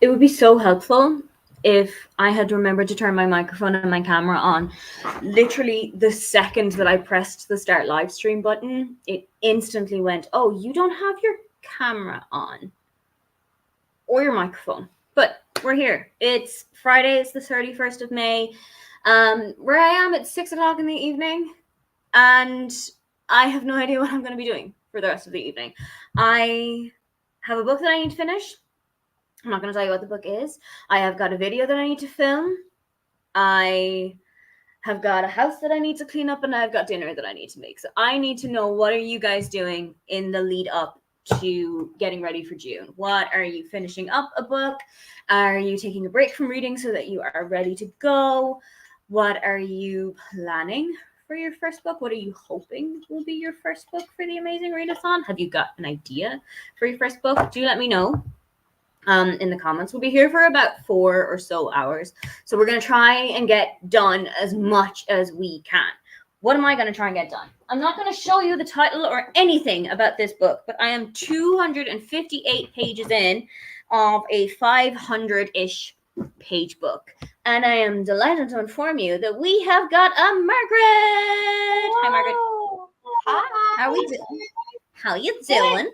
It would be so helpful if I had remembered to turn my microphone and my camera on. Literally, the second that I pressed the start live stream button, it instantly went, oh, you don't have your camera on or your microphone. But we're here. It's Friday. It's the 31st of May. Where I am, it's 6 o'clock in the evening, and I have no idea what I'm going to be doing for the rest of the evening. I have a book that I need to finish. I'm not going to tell you what the book is. I have got a video that I need to film. I have got a house that I need to clean up, and I've got dinner that I need to make. So I need to know, what are you guys doing in the lead up to getting ready for June? What are you finishing up a book? Are you taking a break from reading so that you are ready to go? What are you planning for your first book? What are you hoping will be your first book for the Amazing Readathon? Have you got an idea for your first book? Do let me know in the comments. We'll be here for about 4 or so hours. So we're going to try and get done as much as we can. What am I going to try and get done? I'm not going to show you the title or anything about this book, but I am 258 pages in of a 500-ish page book. And I am delighted to inform you that we have got a Margaret. Hi, Margaret. Hi. How are we doing? How you doing?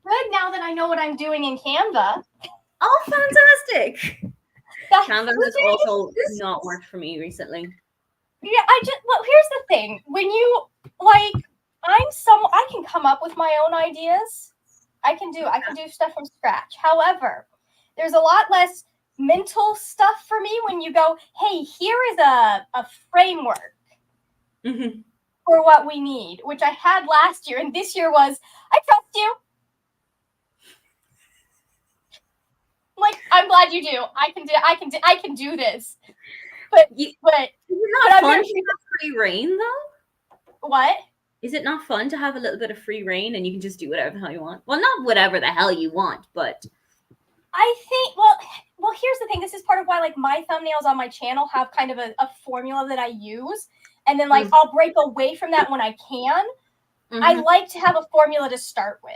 Good, now that I know what I'm doing in Canva. Oh, fantastic. Canva has also not worked for me recently. Yeah, well, here's the thing. When you, I can come up with my own ideas. I can do stuff from scratch. However, there's a lot less mental stuff for me when you go, hey, here is a framework for what we need, which I had last year, and this year was, I trust you. Like, I'm glad you do. I can do this. But is it not fun to have free reign though? What? Is it not fun to have a little bit of free reign and you can just do whatever the hell you want? Well, not whatever the hell you want, but I think, well, here's the thing. This is part of why, like, my thumbnails on my channel have kind of a formula that I use. And then, like, I'll break away from that when I can. I like to have a formula to start with.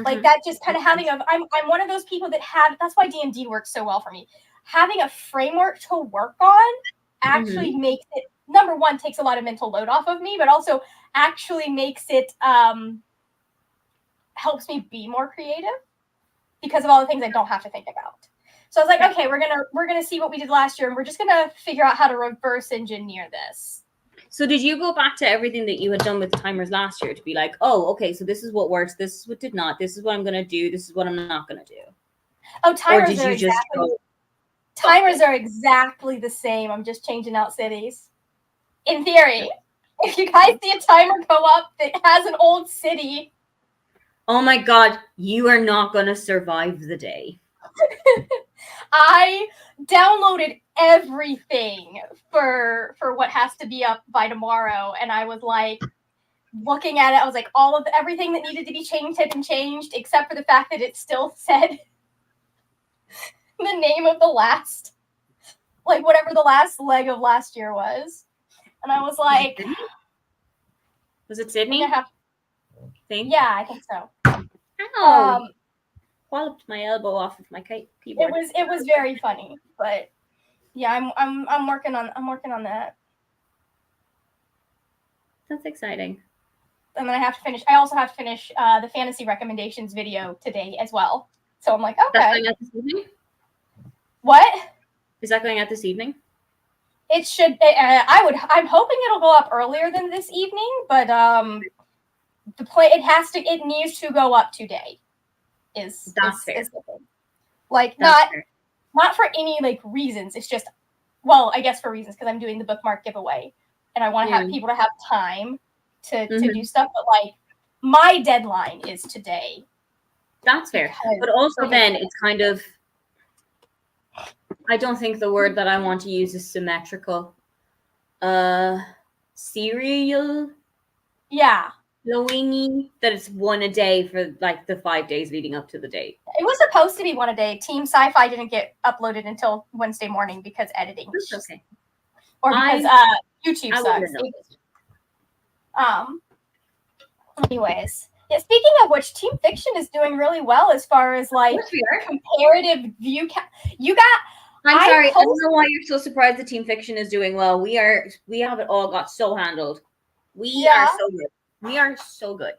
Like, that just kind of having I'm one of those people that that's why D&D works so well for me. Having a framework to work on actually makes it, number one, takes a lot of mental load off of me, but also actually makes it, helps me be more creative because of all the things I don't have to think about. So I was like, okay, we're gonna see what we did last year, and we're just gonna figure out how to reverse engineer this. So did you go back to everything that you had done with the timers last year to be like, oh, okay, so this is what works, this is what did not, this is what I'm going to do, this is what I'm not going to do? Oh, timers are exactly the same. I'm just changing out cities. In theory, if you guys see a timer go up that has an old city. Oh my God, you are not going to survive the day. I downloaded everything for what has to be up by tomorrow, and I was like looking at it. I was like, everything that needed to be changed had been changed, except for the fact that it still said the name of the last, like, whatever the last leg of last year was. And I was like, was it Sydney? Yeah, I think so. Ow. Walloped my elbow off of my keyboard. It was very funny, but yeah, I'm working on that. That's exciting. And then I also have to finish the fantasy recommendations video today as well. So I'm like, okay. That's going out this evening? What? Is that going out this evening? It should. I'm hoping it'll go up earlier than this evening, but it needs to go up today. Is the thing. Like, not for any, like, reasons. It's just, well, I guess for reasons, because I'm doing the bookmark giveaway and I want to have people to have time to do stuff. But, like, my deadline is today. That's fair. But also then it's kind of, I don't think the word that I want to use is symmetrical. Serial? Yeah. Flowing, that it's one a day for like the 5 days leading up to the date. It was supposed to be one a day. Team Sci-Fi didn't get uploaded until Wednesday morning because editing. That's okay. Or because YouTube sucks. Anyways, Yeah, speaking of which, Team Fiction is doing really well as far as like comparative view count. You got. I'm sorry, I don't know why you're so surprised that Team Fiction is doing well. We have it all got so handled. We are so good. We are so good.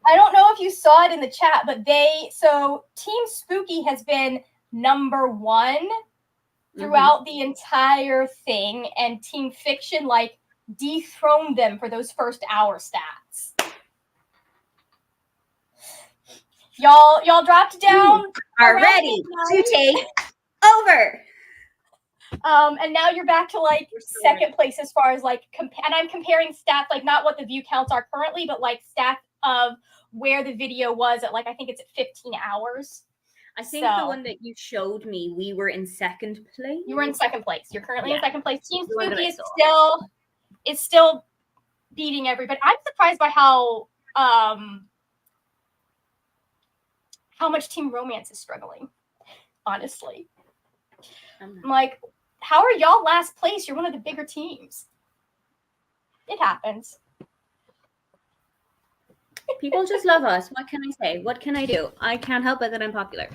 I don't know if you saw it in the chat, but Team Spooky has been number 1 throughout the entire thing, and Team Fiction like dethroned them for those first hour stats. Y'all dropped down. Are ready to take over. And now you're back to like second place as far as like and I'm comparing stats, like not what the view counts are currently, but like stats of where the video was at, like I think it's at 15 hours. I think the one that you showed me, we were in second place. You were in second place. You're currently in second place. Team Spooky is still beating everybody. I'm surprised by how much Team Romance is struggling. Honestly, I'm like, how are y'all last place? You're one of the bigger teams. It happens. People just love us. What can I say? What can I do? I can't help it that I'm popular.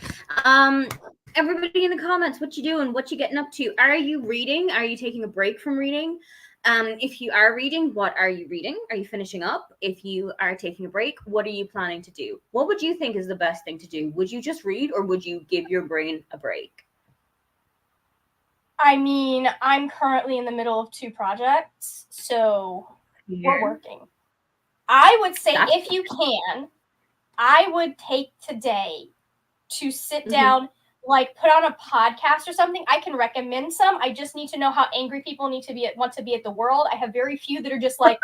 Everybody in the comments, what you doing? What you getting up to? Are you reading? Are you taking a break from reading? If you are reading, what are you reading? Are you finishing up? If you are taking a break, what are you planning to do? What would you think is the best thing to do? Would you just read, or would you give your brain a break? I mean, I'm currently in the middle of 2 projects, so we're working. I would say if you can, I would take today to sit down, like put on a podcast or something. I can recommend some. I just need to know how angry people want to be at the world. I have very few that are just like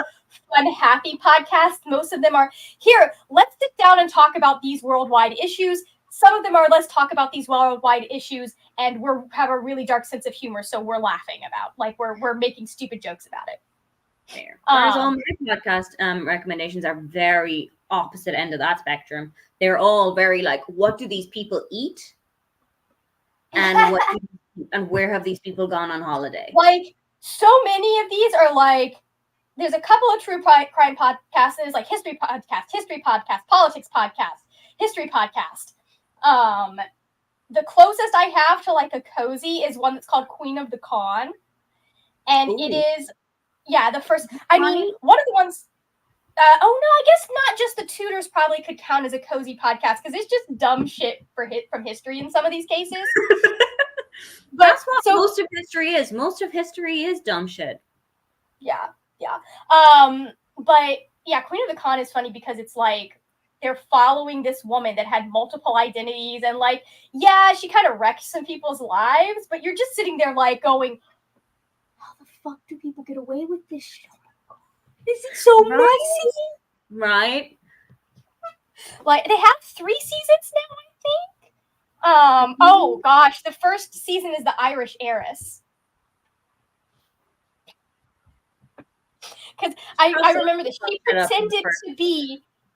fun, happy podcasts. Most of them are here. Let's sit down and talk about these worldwide issues. Some of them are let's talk about these worldwide issues, and we have a really dark sense of humor, so we're laughing about, like we're making stupid jokes about it. Fair. Whereas all my podcast recommendations are very opposite end of that spectrum. They're all very like, what do these people eat, and and where have these people gone on holiday? Like so many of these are like, there's a couple of true crime podcasts. There's like history podcast, politics podcast, history podcast. The closest I have to like a cozy is one that's called Queen of the Con, and it is. Yeah, the first. I mean, one of the ones. Oh no, I guess not. Just the Tudors probably could count as a cozy podcast because it's just dumb shit from history in some of these cases. But that's what most of history is. Most of history is dumb shit. Yeah. But yeah, Queen of the Con is funny because it's like they're following this woman that had multiple identities, and like, yeah, she kind of wrecked some people's lives, but you're just sitting there like going, fuck do people get away with this shit? This is so messy. Right. Like they have 3 seasons now, I think. Oh gosh, the first season is the Irish Heiress. Because I remember that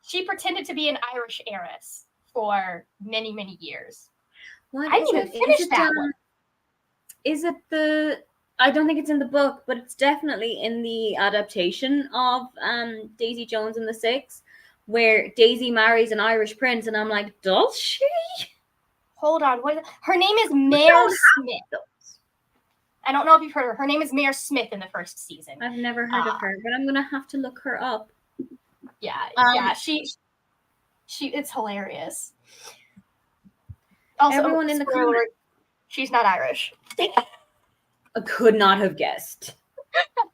she pretended to be an Irish heiress for many, many years. I didn't even finish that one. Is it I don't think it's in the book, but it's definitely in the adaptation of Daisy Jones and the Six, where Daisy marries an Irish prince, and I'm like, does she? Hold on, what is it? Her name is Mare Smith. I don't know if you've heard of her. Her name is Mare Smith in the first season. I've never heard of her, but I'm gonna have to look her up. Yeah, she it's hilarious. Also, everyone in the comments, she's not Irish. I could not have guessed.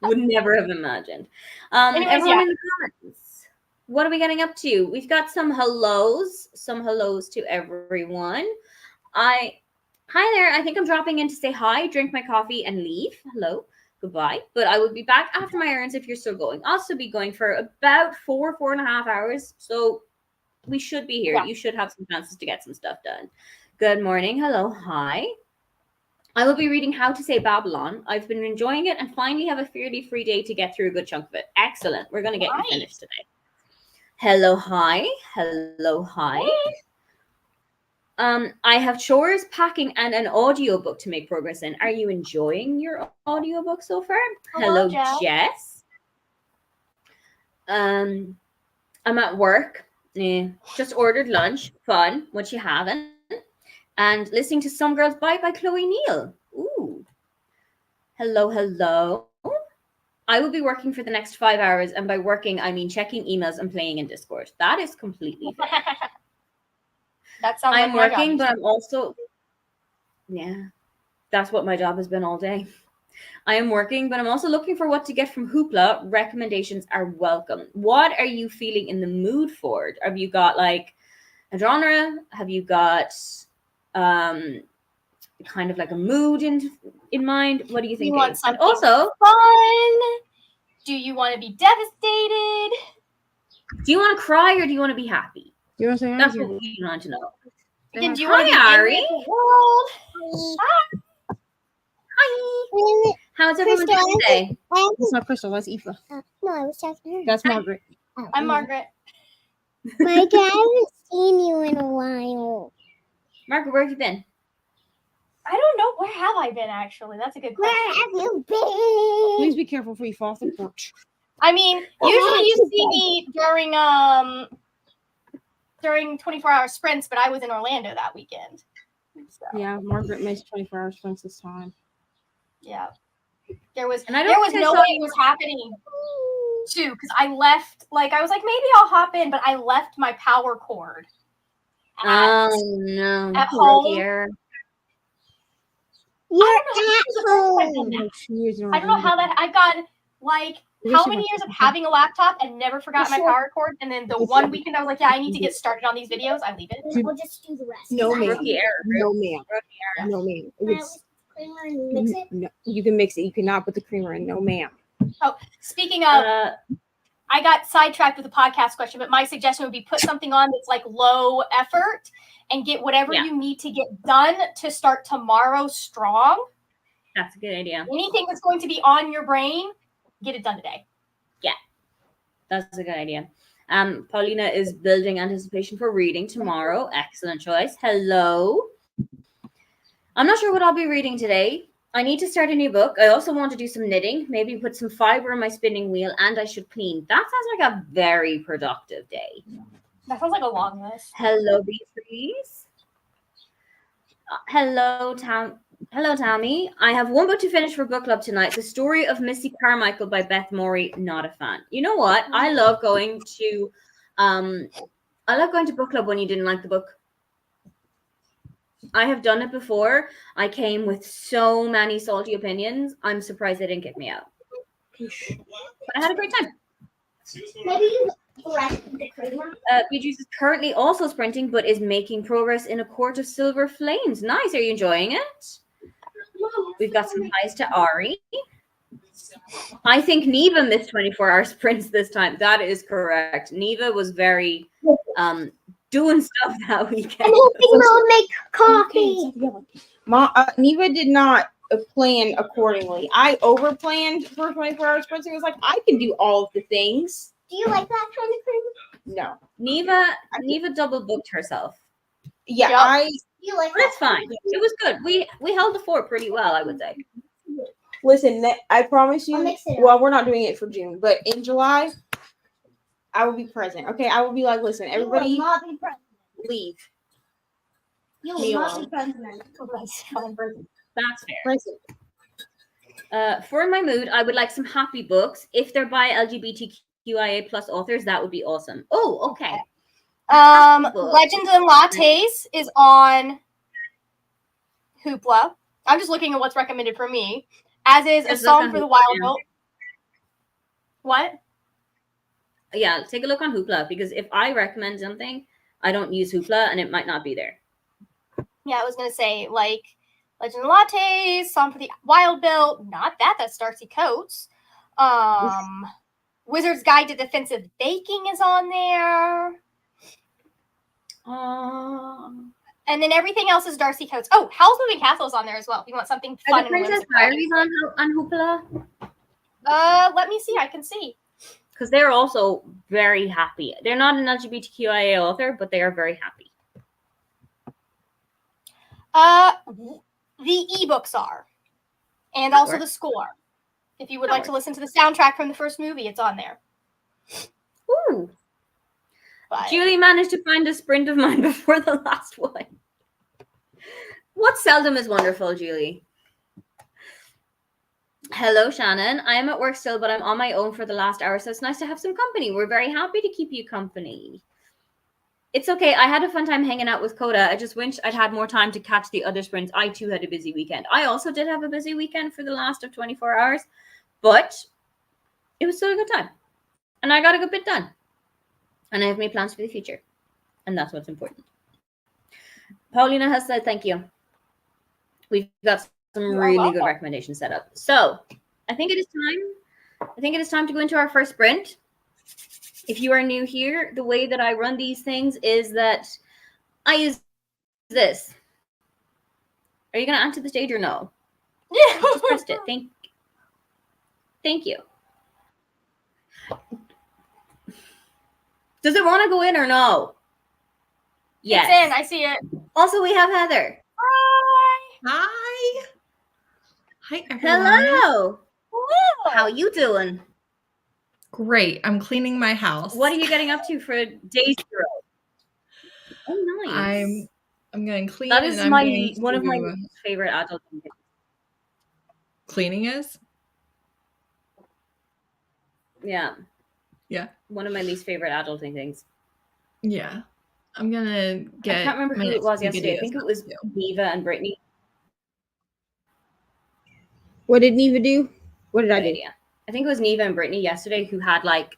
Would never have imagined. Everyone in the comments, what are we getting up to? We've got some hellos to everyone. Hi there. I think I'm dropping in to say hi, drink my coffee, and leave. Hello, goodbye. But I will be back after my errands if you're still going. I'll still be going for about 4.5 hours. So we should be here. Yeah. You should have some chances to get some stuff done. Good morning. Hello. Hi. I will be reading How to Say Babylon. I've been enjoying it and finally have a fairly free day to get through a good chunk of it. Excellent. We're going to get you finished today. Hello. Hi. Hello. Hi. I have chores, packing, and an audiobook to make progress in. Are you enjoying your audiobook so far? Hello, Jess. I'm at work. Yeah. Just ordered lunch. Fun. What you having? And listening to Some Girls Bite by Chloe Neal. Ooh. Hello, hello. I will be working for the next 5 hours, and by working, I mean checking emails and playing in Discord. That is completely fair. That sounds I'm like working, but I'm also, yeah, that's what my job has been all day. I am working, but I'm also looking for what to get from Hoopla. Recommendations are welcome. What are you feeling in the mood for? Have you got like a genre? Have you got kind of like a mood in mind? What do you think? You want something and also fun? Do you want to be devastated? Do you want to cry or do you want to be happy? You want to say hi? That's what we want to know. And do you want to be Ari? angry at the world? Hi. How's everyone doing today? It's not Crystal. That's Aoife. No, I was talking to her. That's Margaret. I'm Margaret. Mike, I haven't seen you in a while. Margaret, where have you been? I don't know. Where have I been, actually? That's a good question. Where have you been? Please be careful before you fall off the porch. I mean, usually you see me during 24-hour sprints, but I was in Orlando that weekend. So, Yeah, Margaret missed 24 hour sprints this time. yeah. There was And I no don't way think I it saw was happening too, because I left, like, I was like, maybe I'll hop in, but I left my power cord Oh no. at home. Here. You're I at home. I don't know how that. I've got like how many years of having a laptop and never forgot my power cord, and then the one weekend I was like, yeah, I need to get started on these videos. I leave it. We'll just do the rest. No, ma'am. Rookie error. No, ma'am. No, ma'am. Mix it. No, you can mix it. You cannot put the creamer in. No, ma'am. Oh, speaking of, I got sidetracked with a podcast question, but my suggestion would be put something on that's like low effort and get whatever you need to get done to start tomorrow strong. That's a good idea. Anything that's going to be on your brain, get it done today. Yeah, that's a good idea. Paulina is building anticipation for reading tomorrow. Excellent choice. Hello. I'm not sure what I'll be reading today. I need to start a new book. I also want to do some knitting, maybe put some fiber in my spinning wheel, and I should clean. That sounds like a very productive day. That sounds like a long list. Hello, Beatrice. Hello, Tammy. I have one book to finish for book club tonight. The Story of Missy Carmichael by Beth Morey. Not a fan. You know what? I love going to book club when you didn't like the book. I have done it before. I came with so many salty opinions. I'm surprised they didn't kick me out. But I had a great time. Maybe you left the creamer. Beatrice is currently also sprinting, but is making progress in a quart of silver flames. Nice. Are you enjoying it? We've got some highs to Ari. I think Neva missed 24-hour sprints this time. That is correct. Neva was very doing stuff that weekend. I'm hoping Mom make coffee. Neva did not plan accordingly. I over planned for 24 hour sprints. It was like, I can do all of the things. Do you like that kind of creamer? No. Neva double booked herself. Yeah, Yep. You like That's fine. It was good. We held the fort pretty well, I would say. Listen, I promise you. I'll mix it up. Well, we're not doing it for June, but in July, I will be present. Okay, I will be like, listen, everybody, You will not be present. leave. You Me will not alone. be present. That's fair. Present. For my mood, I would like some happy books. If they're by LGBTQIA plus authors, that would be awesome. Oh, okay. Legends and Lattes is on Hoopla. I'm just looking at what's recommended for me. As is A Just Song look for on the Hoopla, Wild yeah. Goat. What? Yeah, take a look on Hoopla, because if I recommend something, I don't use Hoopla and it might not be there. Yeah, I was gonna say like Legend and Lattes, Song for the Wild Bill. Not that. That's Darcy Coates. Wizard's Guide to Defensive Baking is on there. And then everything else is Darcy Coates. Oh, Howl's Moving Castle is on there as well. If you want something Are fun the and Princess whimsical. Diaries on Hoopla? Let me see. I can see. Because they're also very happy. They're not an LGBTQIA author, but they are very happy. The ebooks are, and also the score. If you would like to listen to the soundtrack from the first movie, it's on there. Ooh. But Julie managed to find a sprint of mine before the last one. What seldom is wonderful, Julie. Hello, Shannon. I am at work still, but I'm on my own for the last hour, so it's nice to have some company. We're very happy to keep you company. It's okay. I had a fun time hanging out with Coda. I just wish I'd had more time to catch the other sprints. I too had a busy weekend. I also did have a busy weekend for the last of 24 hours, but it was still a good time. And I got a good bit done. And I have made plans for the future. And that's what's important. Paulina has said thank you. We've got some really good recommendations set up. So I think it is time. I think it is time to go into our first sprint. If you are new here, the way that I run these things is that I use this. Are you going to add to the stage or no? yeah, Just pressed it. Thank you. Does it want to go in or no? Yes. it's in. I see it. Also, we have Heather. Hi. Hi. Hi, everyone. Hello. Hello. How you doing? Great. I'm cleaning my house. What are you getting up to for day 0? Oh, nice. I'm going to clean. That is and I'm my going one of my to- favorite adult things. Cleaning is? Yeah. Yeah. One of my least favorite adulting things. Yeah. I'm going to get. I can't remember my who it next was few yesterday. I videos think it up was too. Neva and Brittany. What did Neva do? What did I do? Idea. I think it was Neva and Brittany yesterday who had like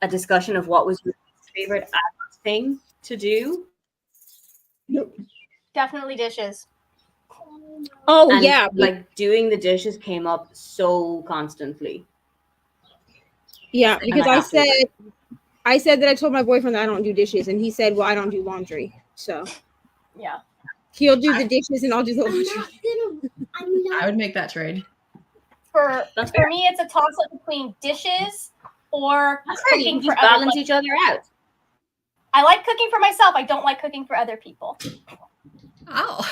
a discussion of what was your least favorite adult thing to do. Definitely dishes. Oh And yeah, like doing the dishes came up so constantly. yeah. Because I I have to agree. said that I told my boyfriend that I don't do dishes, and he said, "Well, I don't do laundry." So Yeah. he'll do the dishes, and I'll do the laundry. I would make that trade. For That's fair. me, it's a toss up between dishes or That's fair. You cooking can for just other balance people. each other out. I like cooking for myself. I don't like cooking for other people. Oh.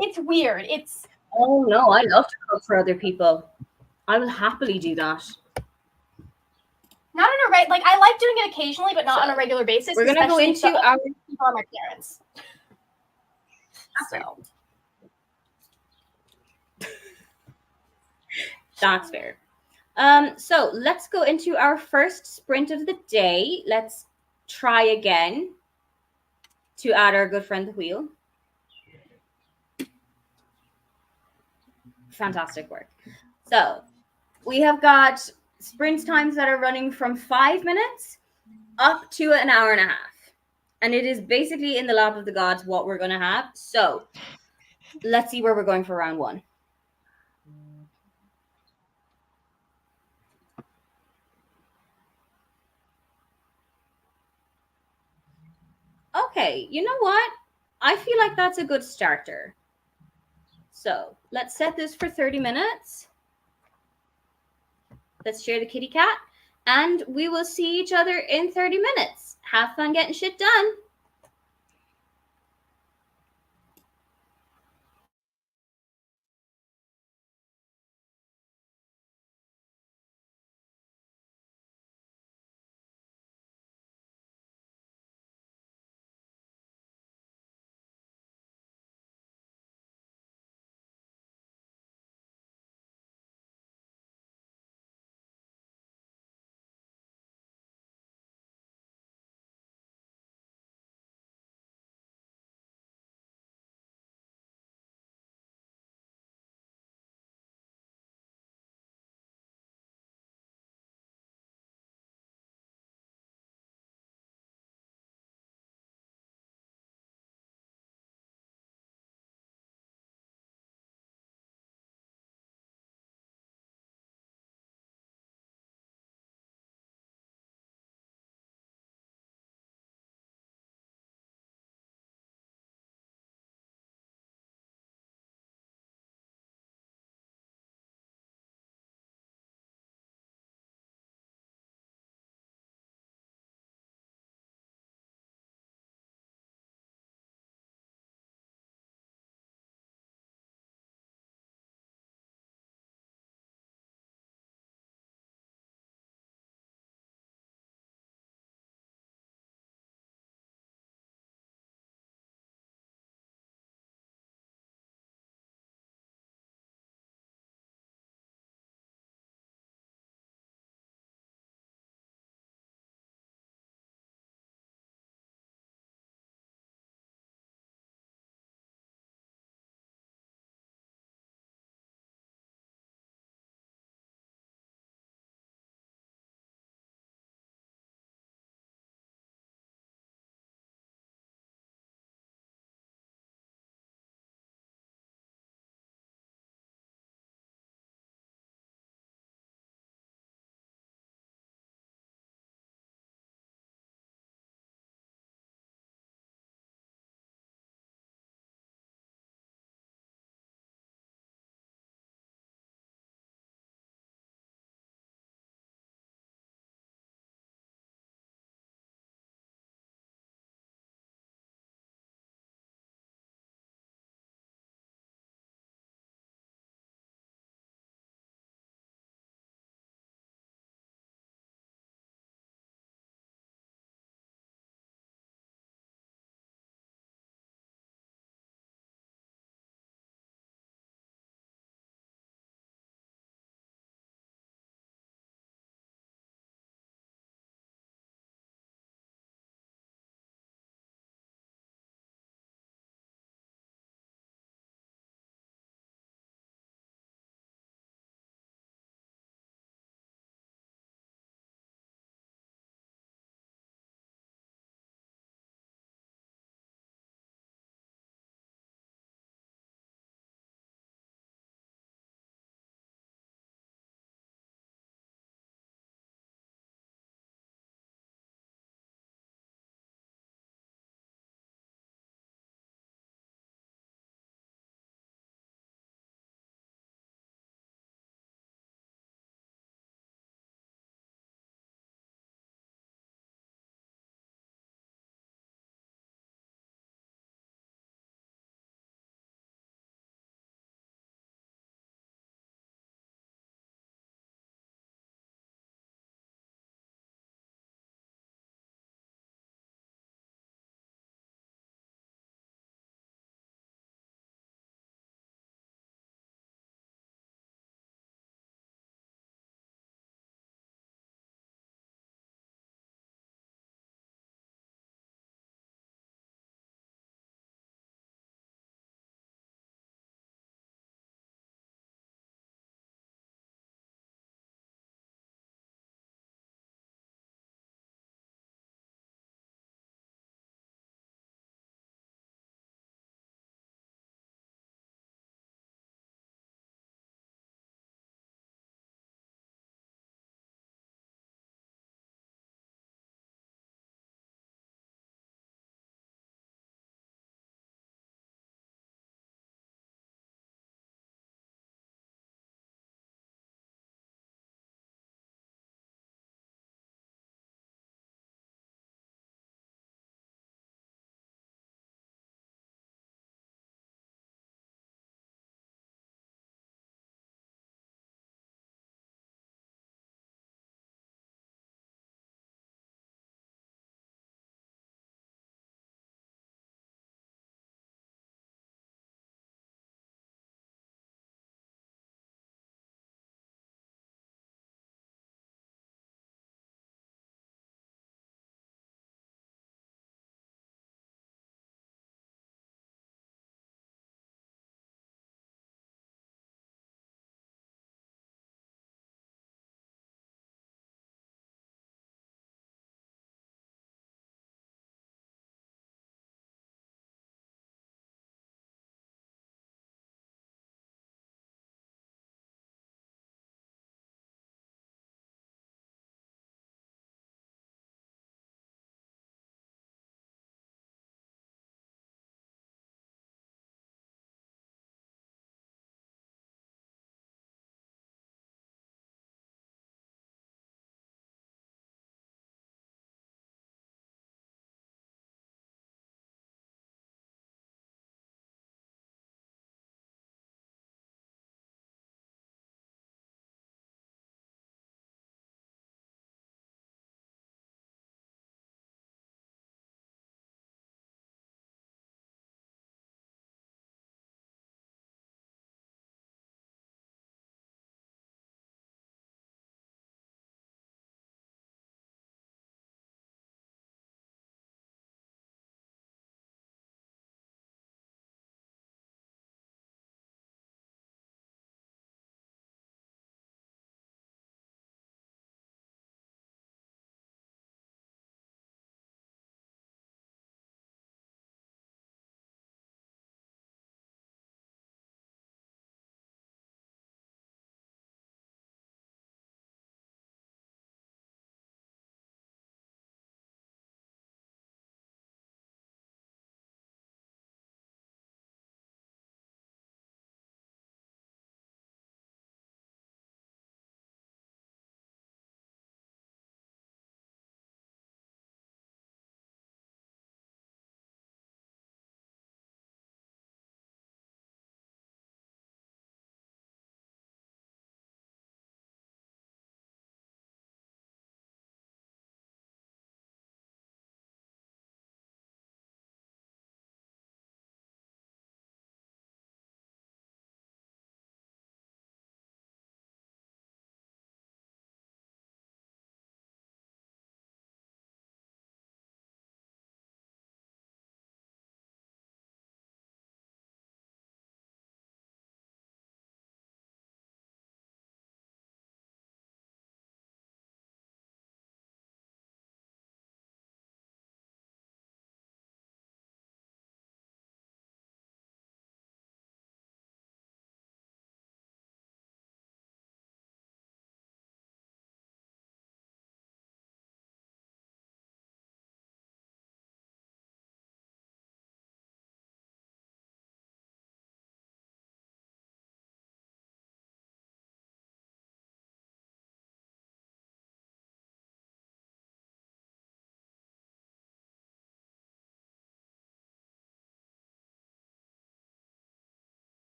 It's weird. It's Oh no, I love to cook for other people. I will happily do that. not on a I like doing it occasionally, but not on a regular basis. We're gonna go especially if into the our only people are my parents. So That's fair. So let's go into our first sprint of the day. Let's try again to add our good friend the wheel. Fantastic work. So we have got sprint times that are running from 5 minutes up to an hour and a half. And it is basically in the lap of the gods what we're going to have. So let's see where we're going for round 1. Okay, you know what? I feel like that's a good starter. So let's set this for 30 minutes. Let's share the kitty cat. And we will see each other in 30 minutes. Have fun getting shit done.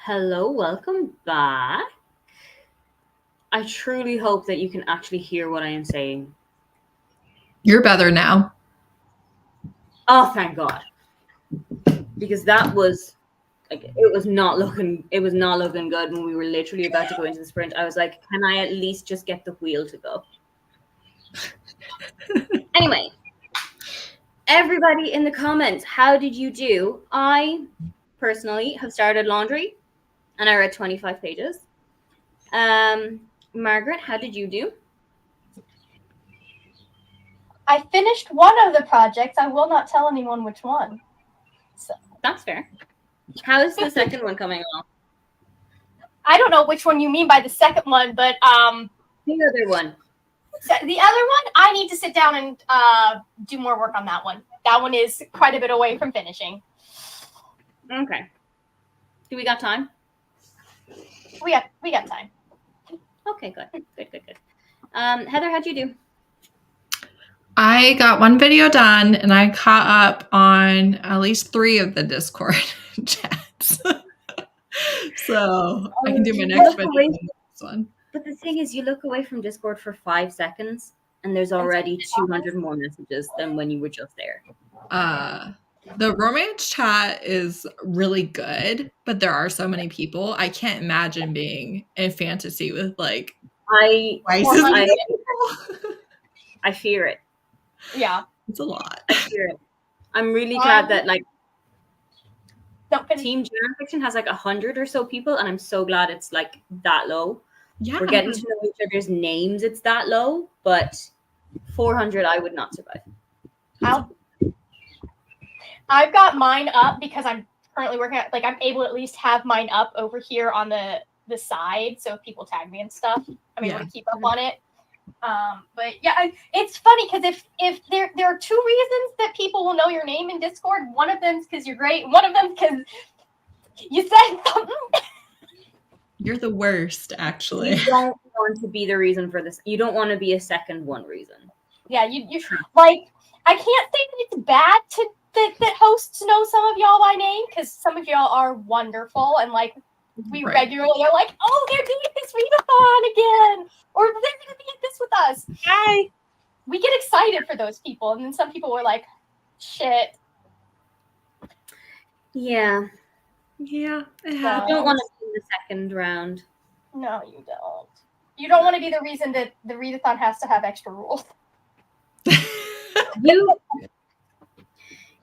Hello, welcome back. I truly hope that you can actually hear what I am saying. You're better now. Oh, thank God. Because that was like it was not looking good when we were literally about to go into the sprint. I was like, can I at least just get the wheel to go? Anyway, everybody in the comments, how did you do? I personally have started laundry and I read 25 pages. Margaret, how did you do? I finished one of the projects. I will not tell anyone which one. So That's fair. How is the second one coming along? I don't know which one you mean by the second one, but The other one. so the other one, I need to sit down and do more work on that one. That one is quite a bit away from finishing. Okay. Do we got time? We got time. Okay, good. Heather, how'd you do? I got one video done and I caught up on at least 3 of the Discord chats. So I can do my next video on this one. But the thing is, you look away from Discord for 5 seconds and there's already 200 more messages than when you were just there. The romance chat is really good, but there are so many people. I can't imagine being in fantasy with like I fear it. Yeah. It's a lot. I fear it. I'm really glad that like no, Team Jam Fiction has like 100 or so people, and I'm so glad it's like that low. Yeah. We're getting to know each other's names. It's that low, but 400, I would not survive. I've got mine up because I'm currently working at, like, I'm able to at least have mine up over here on the side. So if people tag me and stuff, I'm able to keep up on it. But yeah, it's funny because if there are 2 reasons that people will know your name in Discord. One of them is because you're great. One of them is because you said something. You're the worst, actually. You don't want to be the reason for this. You don't want to be a second one reason. Yeah, you like, I can't say that it's bad to that hosts know some of y'all by name, because some of y'all are wonderful, and like we regularly are like, oh, they're doing this readathon again, or they're gonna be at this with us. Hi. We get excited for those people, and then some people were like, shit. Yeah. Yeah, it You happens. don't want to be in the second round. No, you don't. You don't want to be the reason that the readathon has to have extra rules.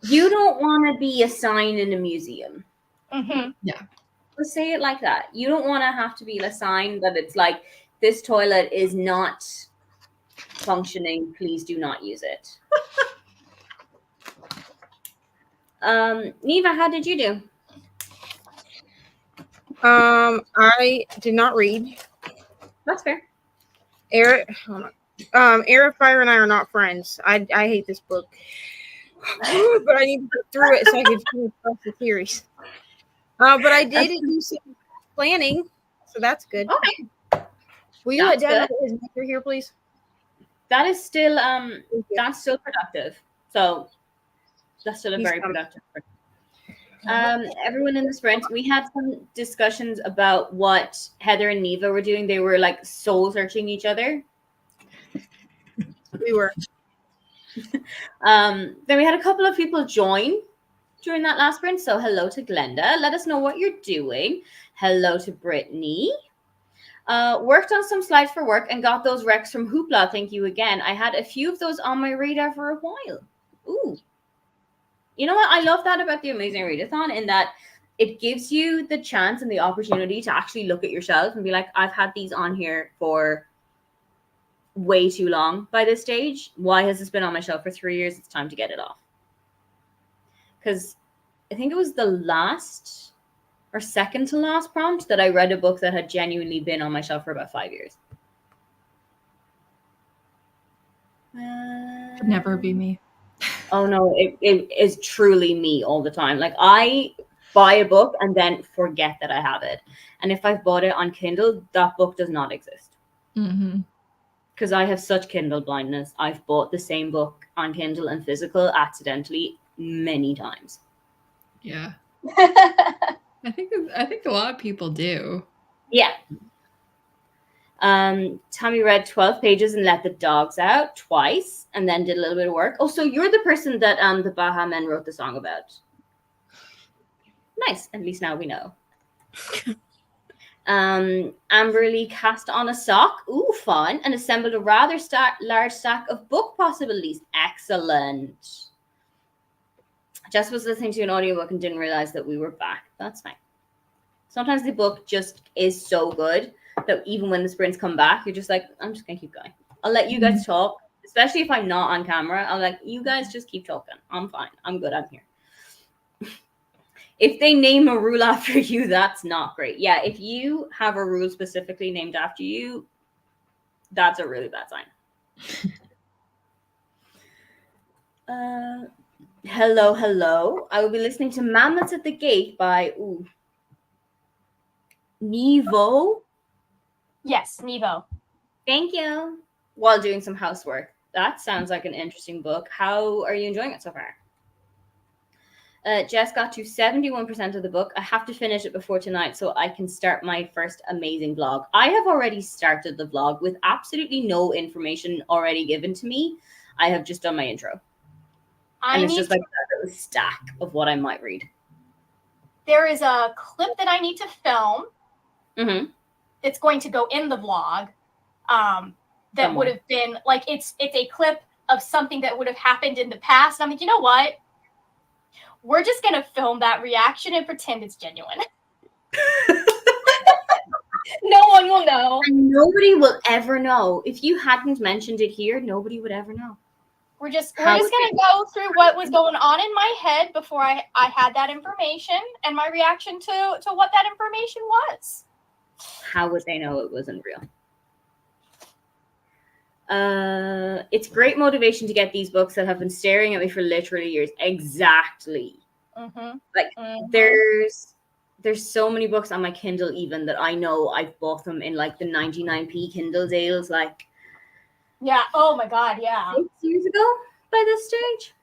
You don't want to be a sign in a museum. Mm-hmm. Yeah. Let's say it like that. You don't want to have to be a sign that it's like, this toilet is not functioning. Please do not use it. Neva, how did you do? I did not read. That's fair. Eric, Fire and I are not friends. I hate this book. But I need to get through it so I can finish the series. But I did do some planning, so that's good. Okay. Will you let Dad know his maker here, please? That is still that's still productive. So that's still a very productive. Everyone in the sprint, we had some discussions about what Heather and Neva were doing. They were like soul searching each other. We were. Then we had a couple of people join during that last sprint. So hello to Glenda. Let us know what you're doing. Hello to Brittany. Worked on some slides for work and got those recs from Hoopla. Thank you again. I had a few of those on my radar for a while. Ooh. You know what? I love that about the Amazing Readathon, in that it gives you the chance and the opportunity to actually look at yourself and be like, I've had these on here for way too long by this stage. Why has this been on my shelf for 3 years? It's time to get it off. Because I think it was the last or second to last prompt that I read a book that had genuinely been on my shelf for about 5 years. Could never be me. Oh no, it is truly me all the time. Like, I buy a book and then forget that I have it. And if I've bought it on Kindle, that book does not exist. Mm-hmm. Because I have such Kindle blindness. I've bought the same book on Kindle and physical accidentally many times. Yeah. I think a lot of people do. Yeah. Tommy read 12 pages and let the dogs out twice and then did a little bit of work. Oh, so you're the person that the Baha Men wrote the song about. Nice. At least now we know. Amberly cast on a sock. Ooh, fun. And assembled a rather large stack of book possibilities. Excellent. Jess was listening to an audiobook and didn't realize that we were back. That's fine. Sometimes the book just is so good that even when the sprints come back, you're just like, I'm just gonna keep going. I'll let you guys talk, especially if I'm not on camera. I'll like, you guys just keep talking. I'm fine. I'm good. I'm here. If they name a rule after you, that's not great. Yeah, if you have a rule specifically named after you, that's a really bad sign. Hello, hello. I will be listening to Mammoths at the Gate by Nevo. Yes, Nevo. Thank you. While doing some housework. That sounds like an interesting book. How are you enjoying it so far? Jess got to 71% of the book. I have to finish it before tonight so I can start my first amazing vlog. I have already started the vlog with absolutely no information already given to me. I have just done my intro. And it's just like a little stack of what I might read. There is a clip that I need to film. Mm-hmm. It's going to go in the vlog. That would have been like it's a clip of something that would have happened in the past. And I'm like, you know what? We're just gonna film that reaction and pretend it's genuine. No one will know. And nobody will ever know. If you hadn't mentioned it here, nobody would ever know. We're just gonna go through what was going on in my head before I had that information and my reaction to what that information was. How would they know it wasn't real? It's great motivation to get these books that have been staring at me for literally years. Exactly. There's so many books on my Kindle even that I know I've bought them in like the 99p Kindle deals, like yeah. Oh my god, yeah. 6 years ago by this stage.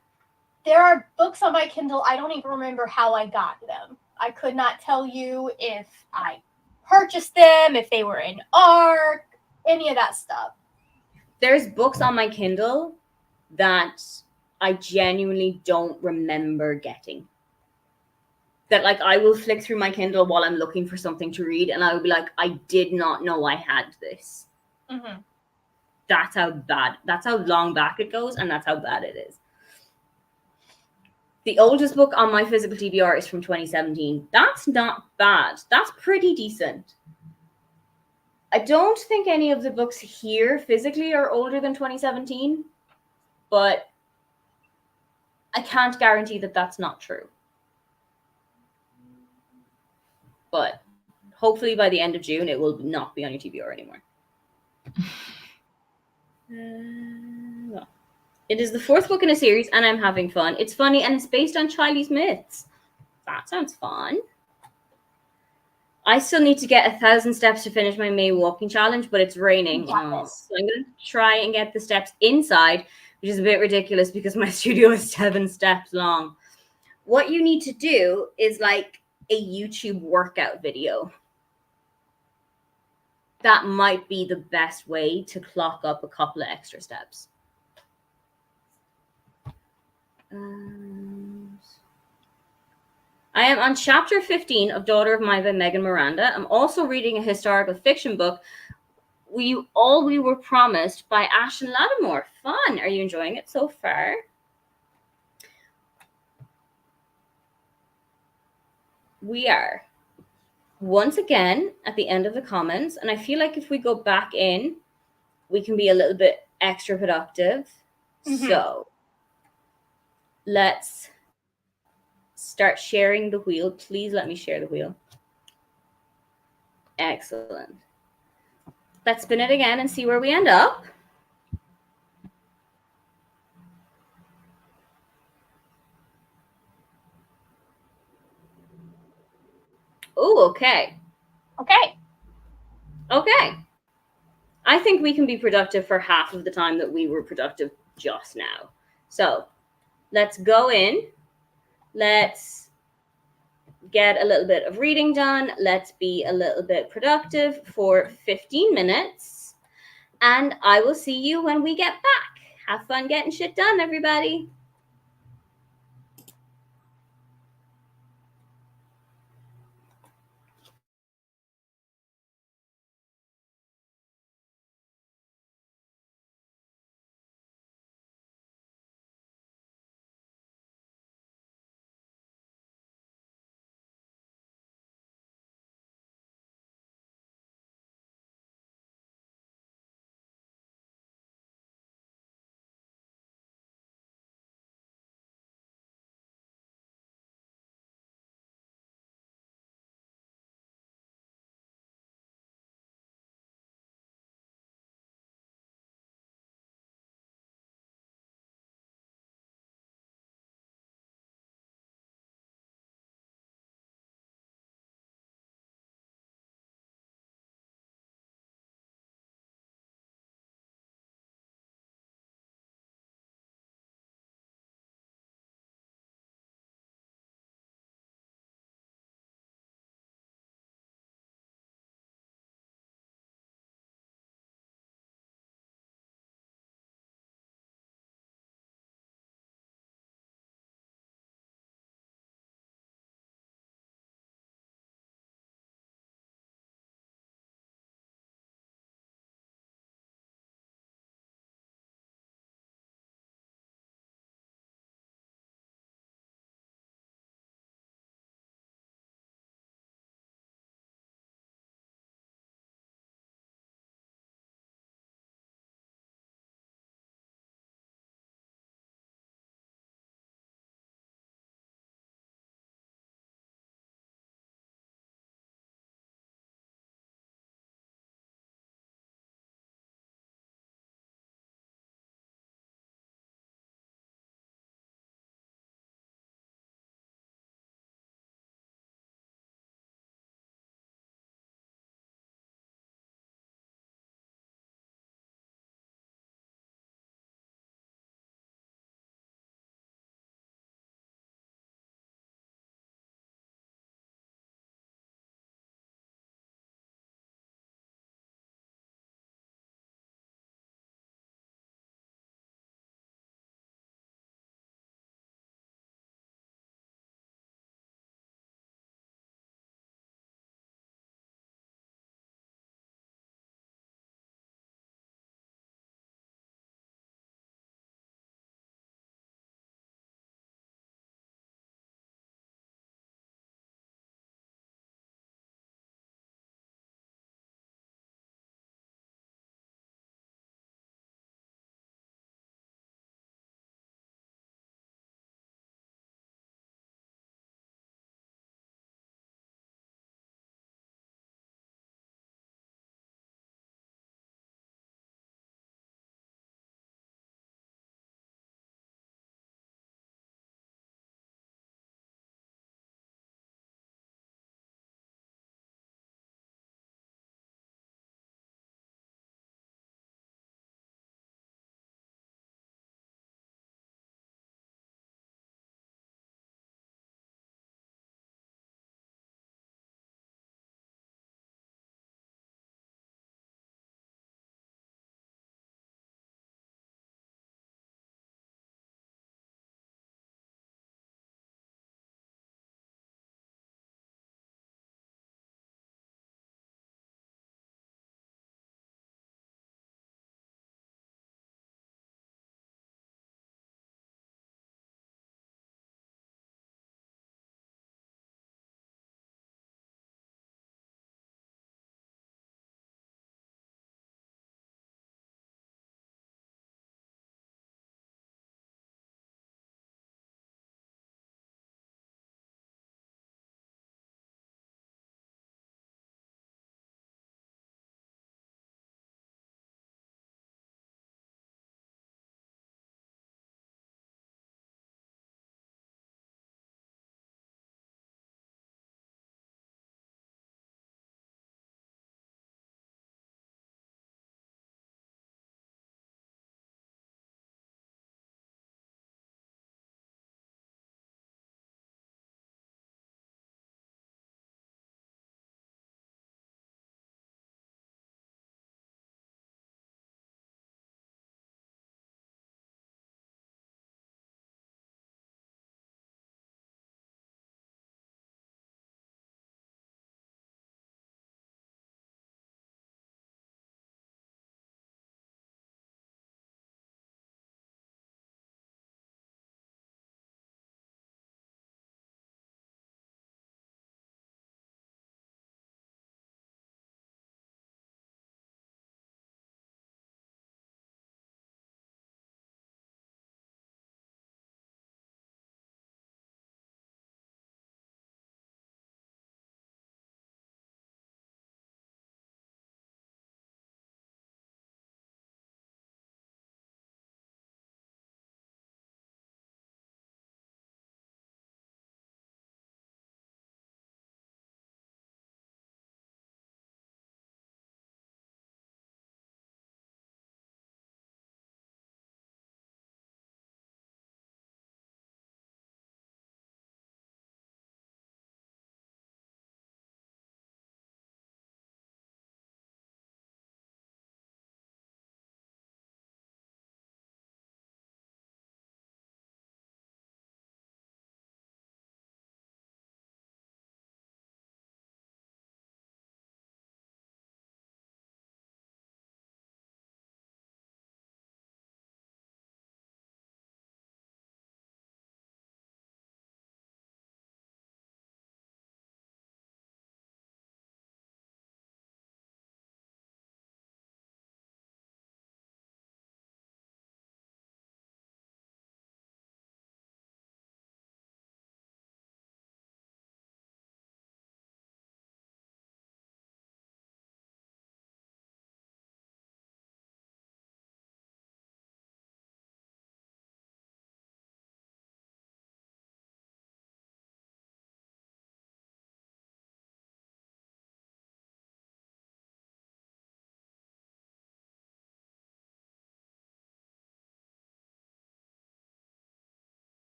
There are books on my Kindle. I don't even remember how I got them. I could not tell you if I purchased them, if they were in ARC, any of that stuff. There's books on my Kindle that I genuinely don't remember getting. That like I will flick through my Kindle while I'm looking for something to read and I will be like, I did not know I had this. Mm-hmm. That's how long back it goes, and that's how bad it is. The oldest book on my physical TBR is from 2017. That's not bad. That's pretty decent. I don't think any of the books here physically are older than 2017, but I can't guarantee that that's not true. But hopefully by the end of June, it will not be on your TBR anymore. Well, it is the fourth book in a series, and I'm having fun. It's funny, and it's based on Chinese myths. That sounds fun. I still need to get 1,000 steps to finish my May walking challenge, but it's raining. So I'm going to try and get the steps inside, which is a bit ridiculous because my studio is 7 steps long. What you need to do is like a YouTube workout video. That might be the best way to clock up a couple of extra steps. I am on chapter 15 of Daughter of Mine by Megan Miranda. I'm also reading a historical fiction book, All We Were Promised by Ashton Lattimore. Fun. Are you enjoying it so far? We are once again at the end of the comments, and I feel like if we go back in, we can be a little bit extra productive. Mm-hmm. So let's start sharing the wheel. Please let me share the wheel. Excellent. Let's spin it again and see where we end up. Oh, okay. Okay. I think we can be productive for half of the time that we were productive just now. So let's go in. Let's get a little bit of reading done. Let's be a little bit productive for 15 minutes. And I will see you when we get back. Have fun getting shit done, everybody.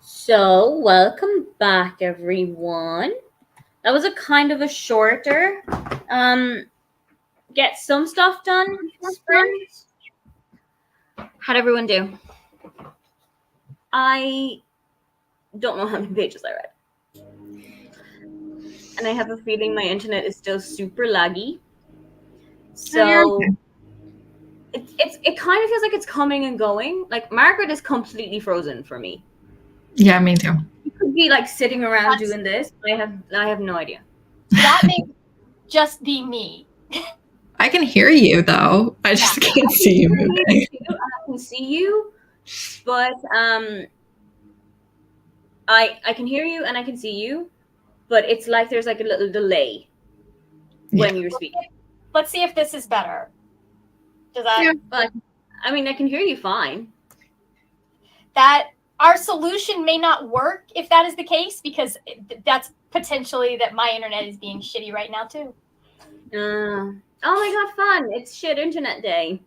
So, welcome back, everyone. That was a kind of a shorter, get some stuff done sprint. How'd everyone do? I don't know how many pages I read. And I have a feeling my internet is still super laggy. So it kind of feels like it's coming and going. Like Margaret is completely frozen for me. Yeah, me too. You could be like sitting around doing this. I have no idea. That may just be me. I can hear you though. I just can't see you moving. I can see you, but I can hear you and I can see you, but it's like there's like a little delay when you're speaking. Let's see if this is better. Does that? Yeah. But I mean, I can hear you fine. That our solution may not work if that is the case, because that's potentially that my internet is being shitty right now too. Oh my god, fun! It's shit internet day.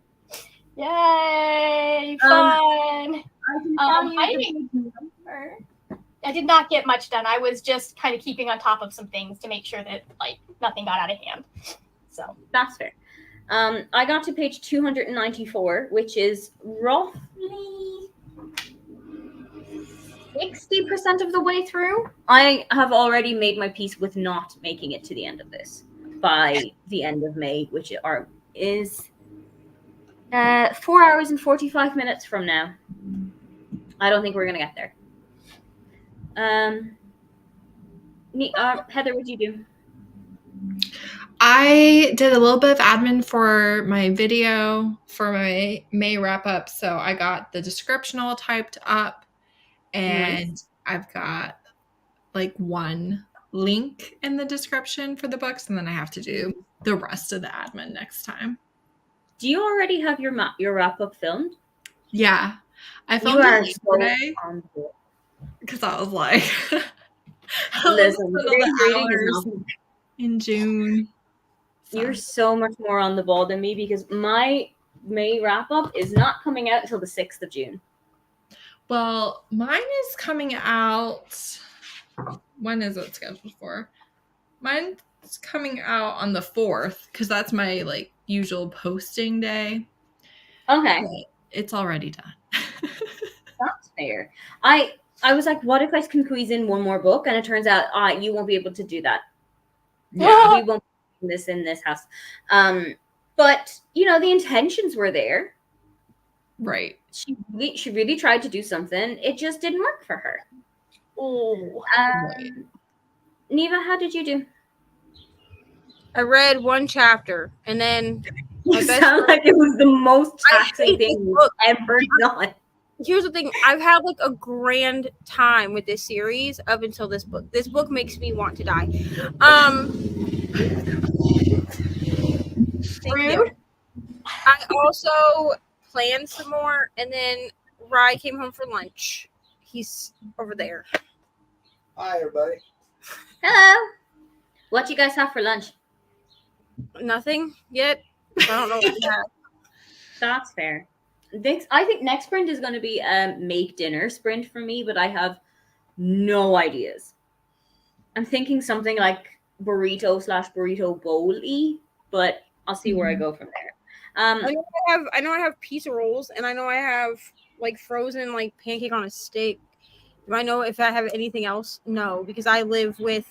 Yay, fun! I did not get much done. I was just kind of keeping on top of some things to make sure that like nothing got out of hand. So that's fair. I got to page 294, which is roughly 60% of the way through. I have already made my peace with not making it to the end of this by the end of May, which is 4 hours and 45 minutes from now. I don't think we're gonna get there. Heather, what'd you do? I did a little bit of admin for my video for my May wrap up. So I got the description all typed up, and nice. I've got like one link in the description for the books, and then I have to do the rest of the admin next time. Do you already have your wrap up filmed? Yeah, I filmed it yesterday because I was like, listen, in June. So. You're so much more on the ball than me, because my May wrap up is not coming out until the 6th of June. Well, mine is coming out. When is it scheduled for? Mine's coming out on the 4th, because that's my like usual posting day. Okay. But it's already done. That's fair. I was like, what if I can squeeze in one more book? And it turns out you won't be able to do that. Yeah. We won't do this in this house. But you know, the intentions were there. Right. She really tried to do something. It just didn't work for her. Oh. Right. Neva, how did you do? I read one chapter, and then you sound like it was the most taxing thing you've ever done. Here's the thing. I've had like a grand time with this series up until this book. This book makes me want to die. Rude. I also planned some more, and then Rye came home for lunch. He's over there. Hi, everybody. Hello. What you guys have for lunch? Nothing yet. I don't know what we have. That's fair. I think next sprint is going to be a make dinner sprint for me, but I have no ideas. I'm thinking something like burrito/burrito bowl-y, but I'll see where I go from there. I know I have pizza rolls, and I know I have like frozen like pancake on a stick. Do I know if I have anything else? No, because I live with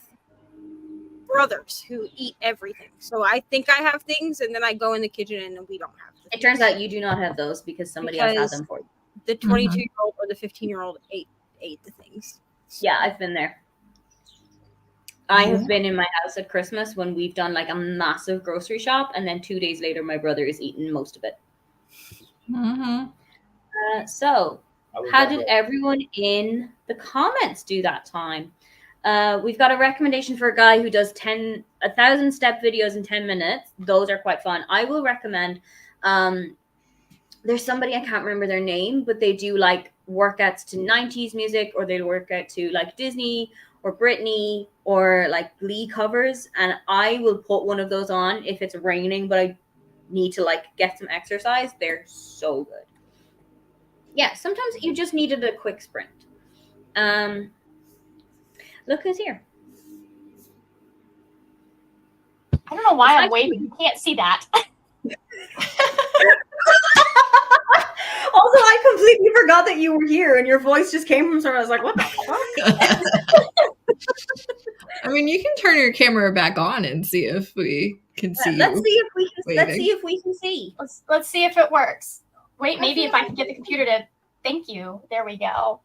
brothers who eat everything. So I think I have things, and then I go in the kitchen and we don't have them. It turns out you do not have those because somebody else has them for you. The 22-year-old or the 15-year-old ate the things. Yeah, I've been there. I have been in my house at Christmas when we've done like a massive grocery shop, and then 2 days later, my brother is eating most of it. So, how did everyone in the comments do that time? We've got a recommendation for a guy who does 1,000 step videos in 10 minutes. Those are quite fun. I will recommend. There's somebody, I can't remember their name, but they do like workouts to 90s music, or they work out to like Disney or Britney or like Glee covers. And I will put one of those on if it's raining, but I need to like get some exercise. They're so good. Yeah, sometimes you just needed a quick sprint. Look who's here. I don't know why I'm waving. You can't see that. Also, I completely forgot that you were here and your voice just came from somewhere. I was like, what the fuck? I mean, you can turn your camera back on and see if we can see Let's you. see if we can. waving. Let's see if we can see. Let's see if it works. Wait, maybe if I can get the computer to. Thank you. There we go.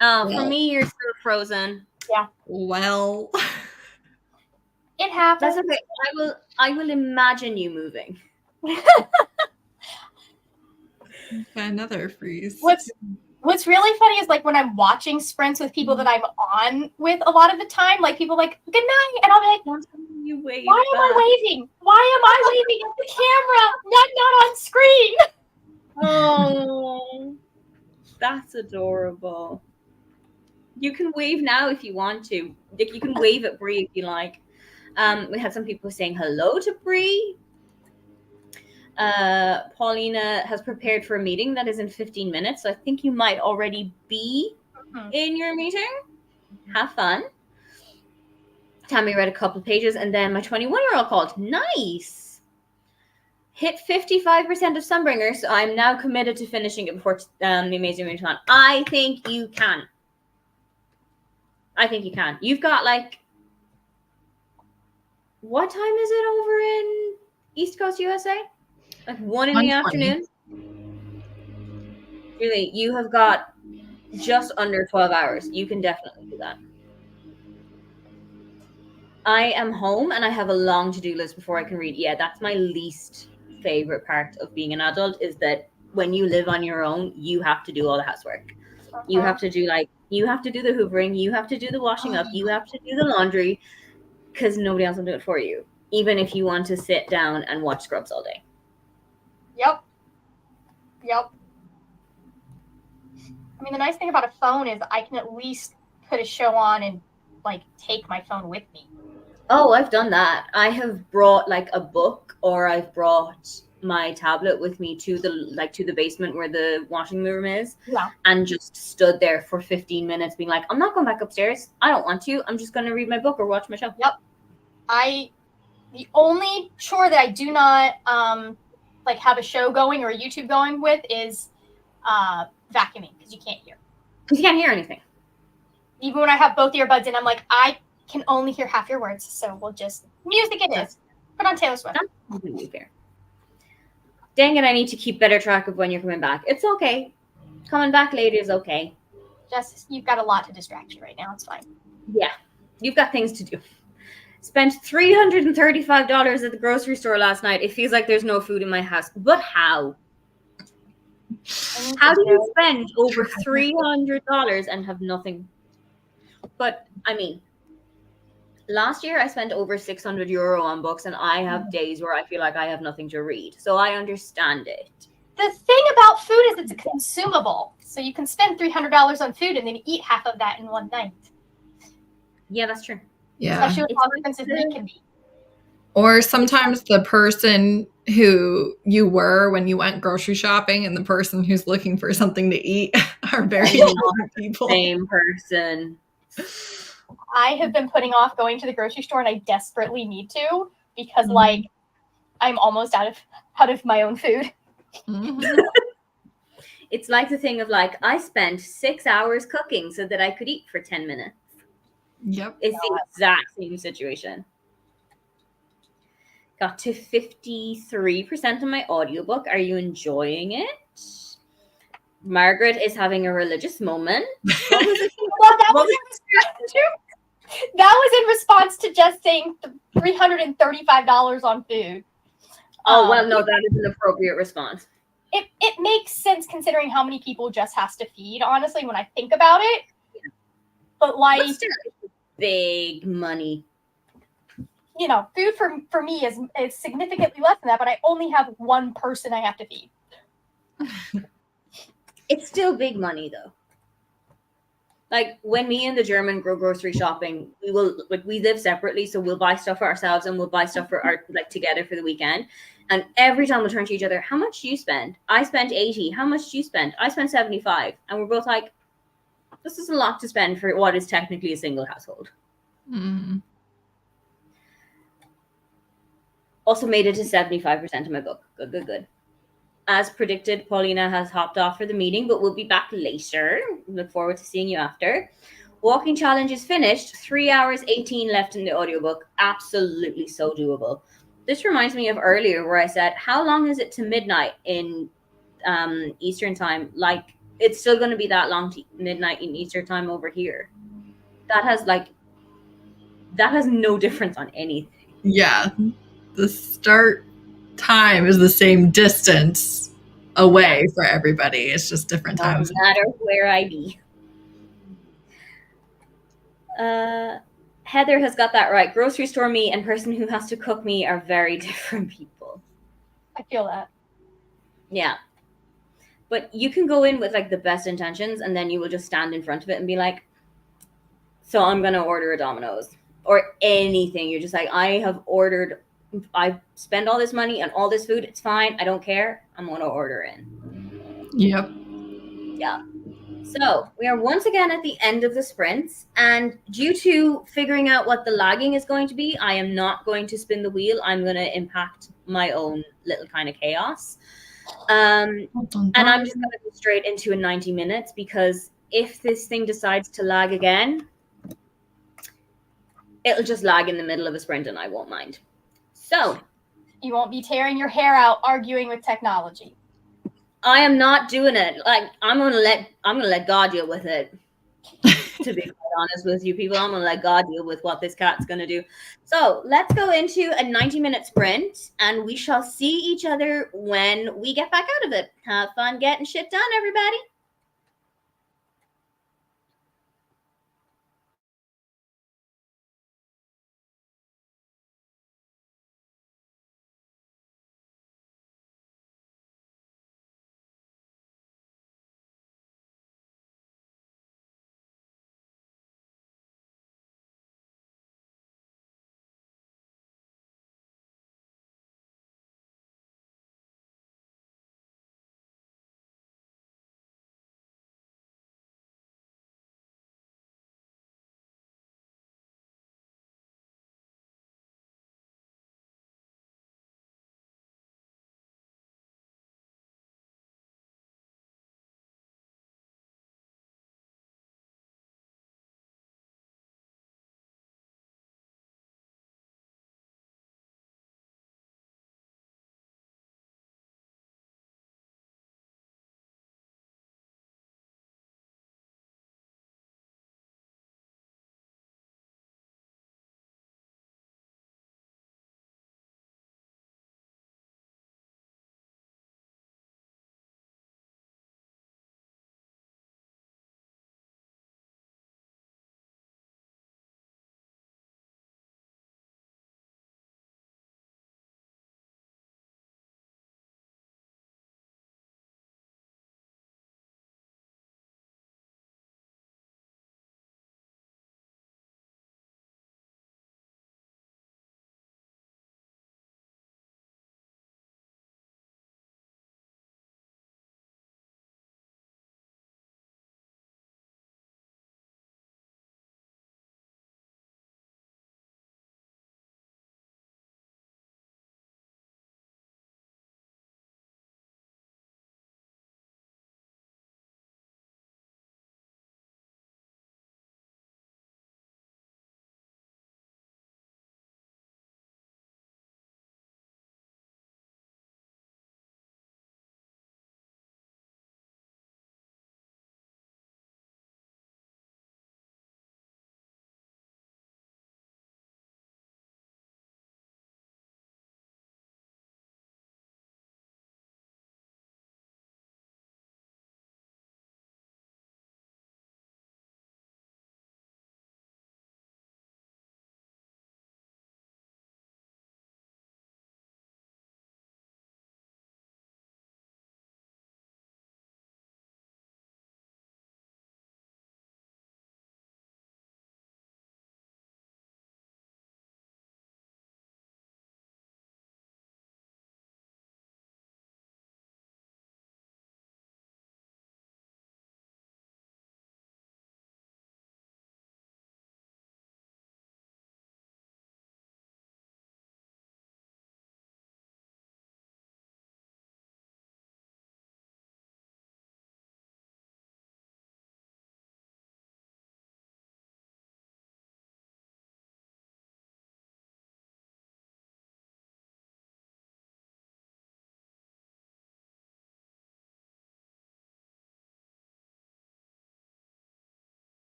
For me, you're still frozen. Yeah. Well, it happens. That's okay. I will imagine you moving. another freeze. What's really funny is like when I'm watching sprints with people that I'm on with a lot of the time, like people like good night, and I'll be like, You wave why am I waving? Why am I waving at the camera? Not on screen. Oh, that's adorable. You can wave now if you want to. Like, you can wave at Bree if you like. We had some people saying hello to Bree. Paulina has prepared for a meeting that is in 15 minutes. So I think you might already be in your meeting. Have fun. Tammy read a couple pages, and then my 21-year-old called. Nice. Hit 55% of Sunbringer, so I'm now committed to finishing it before the Amazing Readathon. I think you can. You've got like, what time is it over in East Coast USA? Like 1 in the afternoon? Really, you have got just under 12 hours. You can definitely do that. I am home and I have a long to-do list before I can read. Yeah, that's my least favorite part of being an adult, is that when you live on your own, you have to do all the housework. You have to do the hoovering, you have to do the washing up, you have to do the laundry, because nobody else will do it for you, even if you want to sit down and watch Scrubs all day. Yep. I mean, the nice thing about a phone is I can at least put a show on and like take my phone with me. Oh, I've done that. I have brought like a book, or I've brought my tablet with me to the basement where the washing room is, and just stood there for 15 minutes being like, I'm not going back upstairs. I don't want to. I'm just going to read my book or watch my show. Yep. The only chore that I do not like have a show going or a YouTube going with is vacuuming, because you can't hear. Because you can't hear anything. Even when I have both earbuds in, I'm like, I can only hear half your words, so we'll just music it is. Put on Taylor Swift. That's completely fair. Dang it, I need to keep better track of when you're coming back. It's okay. Coming back later is okay. Just, you've got a lot to distract you right now. It's fine. Yeah. You've got things to do. Spent $335 at the grocery store last night. It feels like there's no food in my house. But how? How do you spend over $300 and have nothing? But, I mean, last year I spent over €600 on books, and I have days where I feel like I have nothing to read. So I understand it. The thing about food is it's a consumable. So you can spend $300 on food and then eat half of that in one night. Yeah, that's true. Yeah. Especially with how expensive meat can be. Or sometimes the person who you were when you went grocery shopping and the person who's looking for something to eat are very different people. Same person. I have been putting off going to the grocery store, and I desperately need to, because like I'm almost out of my own food. Mm-hmm. It's like the thing of like, I spent 6 hours cooking so that I could eat for 10 minutes. Yep. It's the exact same situation. Got to 53% on my audiobook. Are you enjoying it? Margaret is having a religious moment. What was it? That was in response to just saying $335 on food. Oh, well, no, that is an appropriate response. It makes sense considering how many people Jess has to feed, honestly, when I think about it. Yeah. But like, but still, it's big money. You know, food for me is significantly less than that, but I only have one person I have to feed. It's still big money, though. Like, when me and the German go grocery shopping, we live separately, so we'll buy stuff for ourselves and we'll buy stuff for our together for the weekend. And every time we'll turn to each other, how much do you spend? I spent 80. How much do you spend? I spent 75. And we're both like, This is a lot to spend for what is technically a single household. Mm. Also made it to 75% of my book. Good. As predicted, Paulina has hopped off for the meeting, but we'll be back later. Look forward to seeing you after. Walking challenge is finished. 3 hours 18 left in the audiobook. Absolutely so doable. This reminds me of earlier where I said, how long is it to midnight in Eastern time? Like, it's still going to be that long to midnight in Eastern time over here. That has no difference on anything. Yeah. The start time is the same distance away for everybody. It's just different times. No matter where I be. Heather has got that right. Grocery store me and person who has to cook me are very different people. I feel that. Yeah. But you can go in with like the best intentions and then you will just stand in front of it and be like, so I'm going to order a Domino's or anything. You're just like, I spend all this money on all this food. It's fine. I don't care. I'm going to order in. Yep. Yeah. So we are once again at the end of the sprints, and due to figuring out what the lagging is going to be, I am not going to spin the wheel. I'm going to impact my own little kind of chaos. And I'm just going to go straight into a 90 minutes because if this thing decides to lag again, it'll just lag in the middle of a sprint and I won't mind. So you won't be tearing your hair out arguing with technology. I am not doing it. Like I'm gonna let God deal with it. To be quite honest with you people, I'm gonna let God deal with what this cat's gonna do. So let's go into a 90-minute sprint and we shall see each other when we get back out of it. Have fun getting shit done, everybody.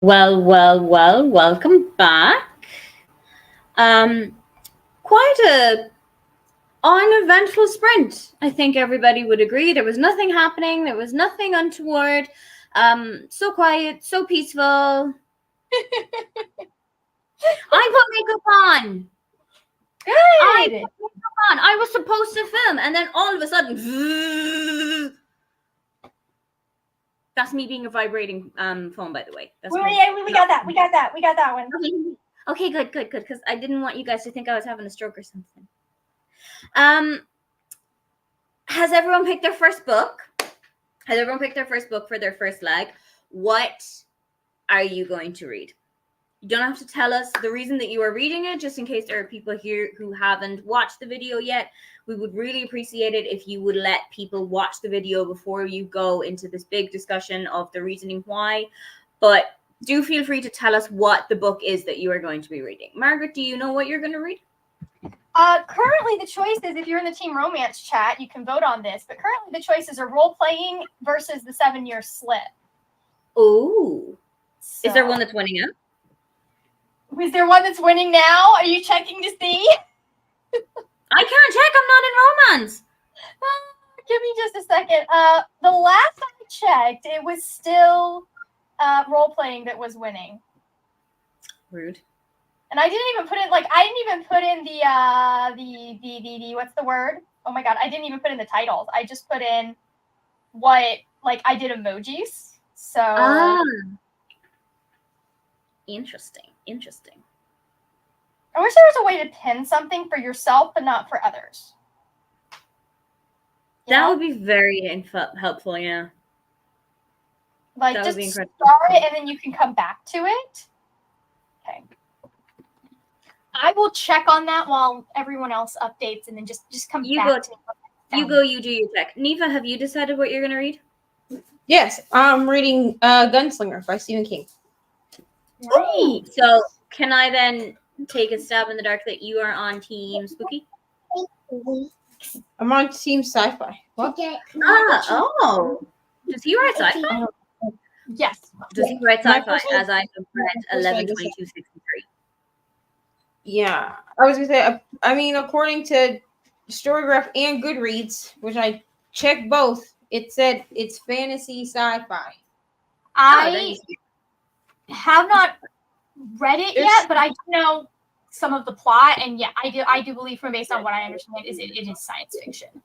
Well, welcome back. Quite a uneventful sprint. I think everybody would agree. There was nothing happening. There was nothing untoward. So quiet, so peaceful. I put makeup on. Good. I was supposed to film, and then all of a sudden, that's me being a vibrating phone, by the way. That's we got that. We got that one. Okay, good. Because I didn't want you guys to think I was having a stroke or something. Has everyone picked their first book? Has everyone picked their first book for their first leg? What are you going to read? You don't have to tell us the reason that you are reading it, just in case there are people here who haven't watched the video yet. We would really appreciate it if you would let people watch the video before you go into this big discussion of the reasoning why. But do feel free to tell us what the book is that you are going to be reading. Margaret, do you know what you're going to read? Currently, the choice is, if you're in the Team Romance chat, you can vote on this. But currently, the choices are role-playing versus the 7-Year Slip. Oh. So, Is there one that's winning out? Is there one that's winning now? Are you checking to see? I can't check. I'm not in romance. Give me just a second. The last I checked, it was still role-playing that was winning. Rude. And I didn't even put in the what's the word? Oh my god, I didn't even put in the titles. I just put in what, like, I did emojis. So Interesting. I wish there was a way to pin something for yourself but not for others. That would be very helpful, yeah. Like, that just would be start incredible. it and then you can come back to it. Okay. I will check on that while everyone else updates, and then just come back to me. You do your check. Neva, have you decided what you're going to read? Yes, I'm reading Gunslinger by Stephen King. Right. So can I then take a stab in the dark that you are on Team Spooky? I'm on Team Sci-Fi. What? Oh. Does he write sci-fi? Yes. Does he write My sci-fi? first one- As I have read 11/22/63. Yeah, I was gonna say. I mean, according to Storygraph and Goodreads, which I checked both, it said it's fantasy sci-fi. I have not read it yet, but I do know some of the plot, and yeah, I do believe, from based on what I understand, it is science fiction.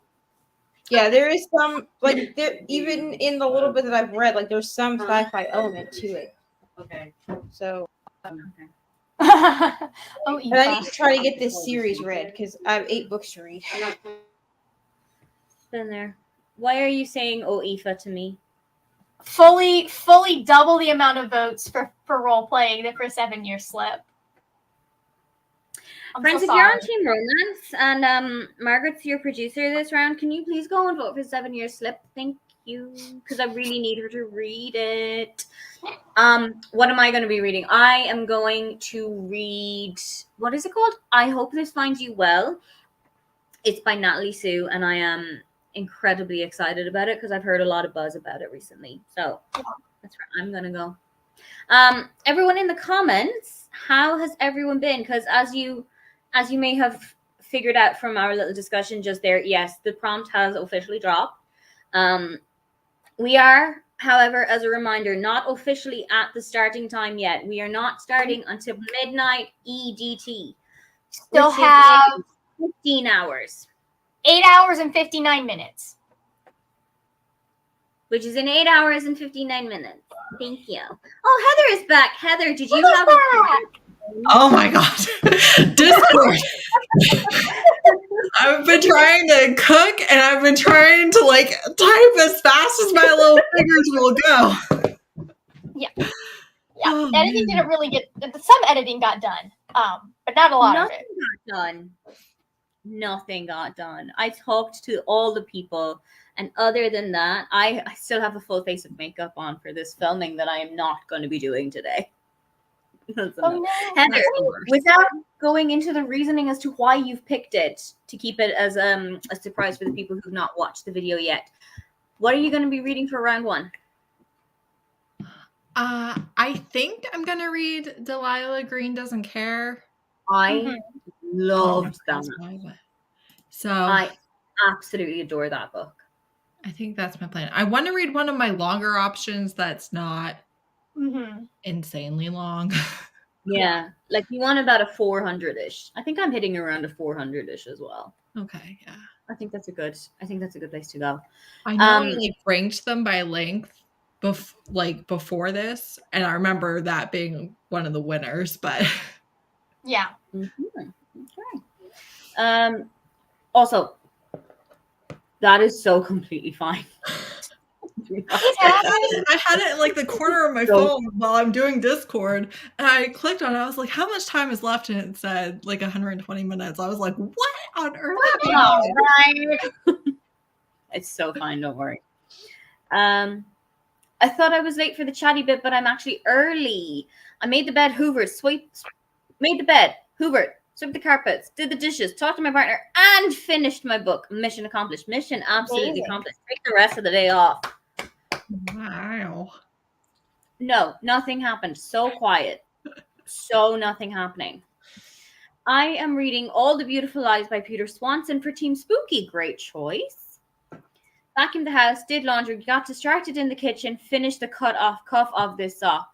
Yeah, there is some, like, there, even in the little bit that I've read, like, there's some sci-fi element to it. Okay. So, Oh, and I need to try to get this series read because I have 8 books to read. Been there. Why are you saying "oh, Aoife" to me? fully double the amount of votes for role playing than for 7-Year Slip. Friends, if you're on Team Romance and Margaret's your producer this round, can you please go and vote for 7-Year Slip? Thank you, because I really need her to read it. What am I going to be reading? I am going to read, what is it called? I Hope This Finds You Well. It's by Natalie Sue, and I am incredibly excited about it because I've heard a lot of buzz about it recently. So that's where I'm going to go. Everyone in the comments, how has everyone been? Because as you may have figured out from our little discussion just there, yes, the prompt has officially dropped. We are, however, as a reminder, not officially at the starting time yet. We are not starting until midnight EDT. Still have 15 hours. 8 hours and 59 minutes. Which is in 8 hours and 59 minutes. Thank you. Oh, Heather is back. Heather, did you have Oh my god. Discord. I've been trying to cook and I've been trying to like type as fast as my little fingers will go. Yeah. Oh, Editing man. didn't really get, some editing got done. But not a lot of it. Nothing got done. I talked to all the people, and other than that, I still have a full face of makeup on for this filming that I am not going to be doing today. Oh, no. Heather, without going into the reasoning as to why you've picked it, to keep it as a surprise for the people who've not watched the video yet, what are you going to be reading for round 1? I think I'm gonna read Delilah Green Doesn't Care. I loved that. So I absolutely adore that book. I think that's my plan. I want to read one of my longer options that's not insanely long. Yeah, like you want about a 400-ish. I think I'm hitting around a 400-ish as well. Okay, yeah. I think that's a good place to go. I know I like ranked them by length before this, and I remember that being one of the winners, but yeah. Okay. Also, that is so completely fine. I had it in like the corner of my phone while I'm doing Discord, and I clicked on it. I was like, how much time is left? And it said like 120 minutes. I was like, what on earth? It's so fine, don't worry. I thought I was late for the chatty bit, but I'm actually early. I made the bed, hoovered, swept the carpets, did the dishes, talked to my partner, and finished my book. Mission accomplished. Mission absolutely accomplished. Take the rest of the day off. Wow. No, nothing happened. So quiet. So nothing happening. I am reading All the Beautiful Lies by Peter Swanson for Team Spooky. Great choice. Back in the house, did laundry, got distracted in the kitchen, finished the cut off cuff of this sock.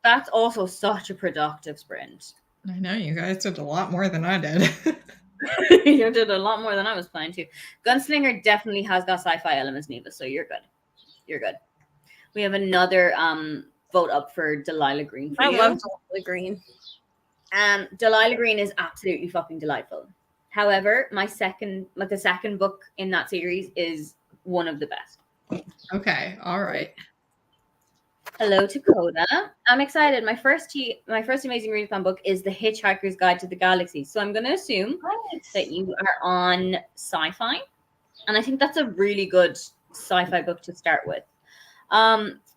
That's also such a productive sprint. I know, you guys did a lot more than I did. You did a lot more than I was planning to. Gunslinger definitely has got sci-fi elements, Neva, so you're good. You're good. We have another vote up for Delilah Green. I love Delilah Green. Delilah Green is absolutely fucking delightful. However, the second book in that series is one of the best. Okay, all right. Hello to Coda. I'm excited. My first amazing readathon book is The Hitchhiker's Guide to the Galaxy. So I'm going to assume that you are on sci-fi, and I think that's a really good sci-fi book to start with.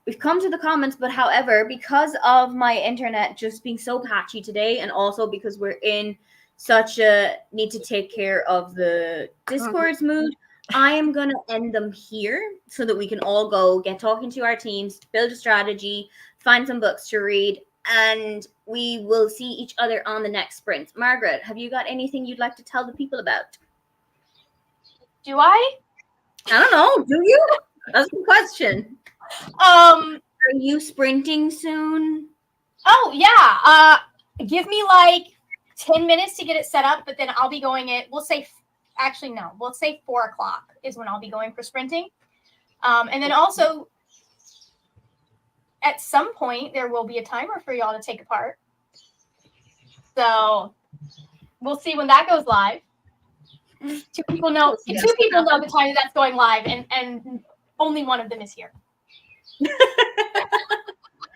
We've come to the comments, but however, because of my internet just being so patchy today, and also because we're in such a need to take care of the Discord's mood, I am going to end them here so that we can all go get talking to our teams, build a strategy, find some books to read, and we will see each other on the next sprint. Margaret, have you got anything you'd like to tell the people about? Do I? I don't know. Do you? That's the question. Are you sprinting soon? Oh, yeah. Give me like 10 minutes to get it set up, but then I'll be going we'll say 4 o'clock is when I'll be going for sprinting. And then also at some point there will be a timer for y'all to take apart. So we'll see when that goes live. Two people know the time that's going live, and only one of them is here.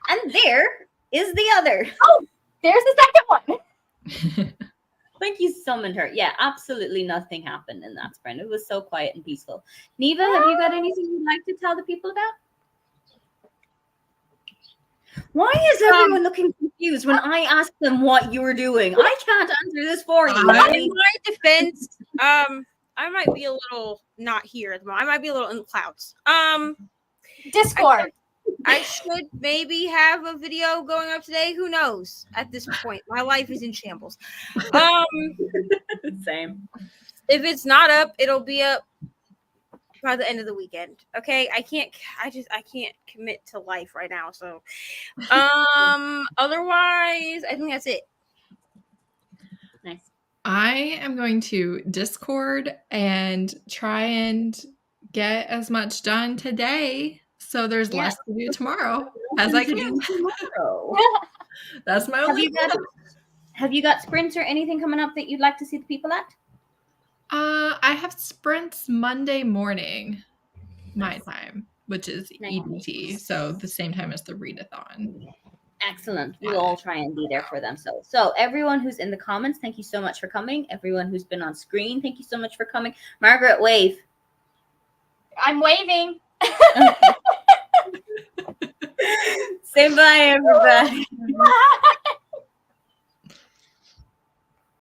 And there is the other. Oh, there's the second one. Thank you, summoned her. Yeah, absolutely nothing happened in that sprint. It was so quiet and peaceful. Neva, have you got anything you'd like to tell the people about? Why is everyone looking confused when I ask them what you're doing? I can't answer this for you. In my defense, I might be a little not here at the moment. I might be a little in the clouds. Discord. I should maybe have a video going up today. Who knows? At this point, my life is in shambles. Same. If it's not up, it'll be up by the end of the weekend. Okay, I can't commit to life right now. So, otherwise, I think that's it. Nice. I am going to Discord and try and get as much done today, so there's less to do tomorrow as I can. That's my only. Have you got sprints or anything coming up that you'd like to see the people at? I have sprints Monday morning, my time, which is EDT, so the same time as the Readathon. Excellent. We'll all try and be there for them. So everyone who's in the comments, thank you so much for coming. Everyone who's been on screen, thank you so much for coming. Margaret, wave. I'm waving. Say bye, everybody.